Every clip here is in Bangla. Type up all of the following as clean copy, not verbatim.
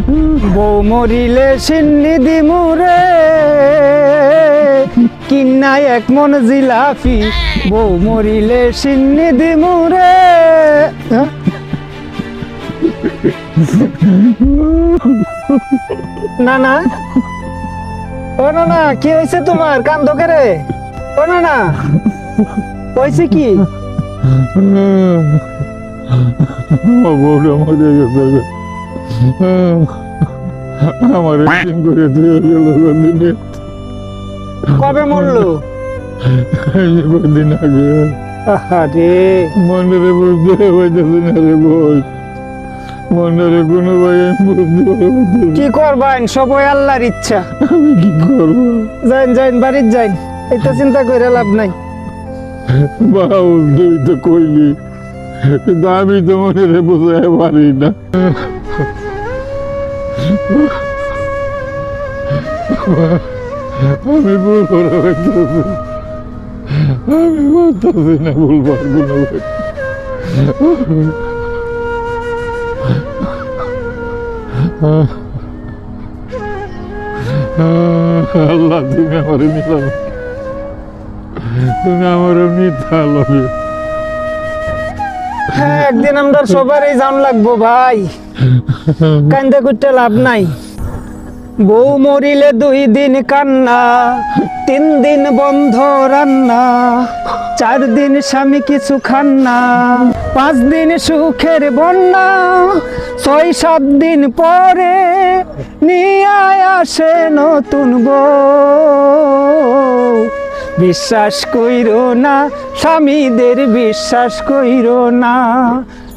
বউ মরিলে সিন্নি দিমুরে কিন্না এক মন জিলাপি, বউ মরিলে সিন্নি দিমুরে। না না, ও না না, কি হয়েছে তোমার? কান্দো কে রে? ও না না, হয়েছে কি? আমার করে দিয়ে গেল। কবে মরলো? দিন আগে। আরে মন্ডলে বুঝতে পারতেছি না রে বই, মন্ডলে কোনো ভাই বুঝতে পারতেছি। কি করবেন, সবই আল্লাহর ইচ্ছা। আমি কি করবো? যাইন যাইন, বাড়ির যাইন, এটা চিন্তা করে লাভ নাই। বাউল তুই তো কইলি, কিন্তু আমি তো মনে রে বোঝাতে পারি না। আমি ভুল করে হইতেছি, আমি বলতেছি না ভুলবার কোনো আল্লাহ তুমি আমার নিলাম, তুমি আমার মিথ্যা লবে। হ্যাঁ, একদিন আমরা সবারই জান লাগবো ভাই, কান্দে করতে লাভ নাই। বউ মরিলে 2 দিন কান্না, 3 দিন বন্ধ রান্না, 4 দিন স্বামী কিছু খান না, 5 দিন সুখের বন্যা, 6-7 দিন পরে নিয়ে আসে নতুন বউ। বিশ্বাস কইরো না স্বামীদের, বিশ্বাস কইরো না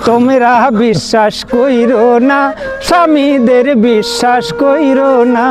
তোমরা, বিশ্বাস কইরো না স্বামীদের, বিশ্বাস কইরো না।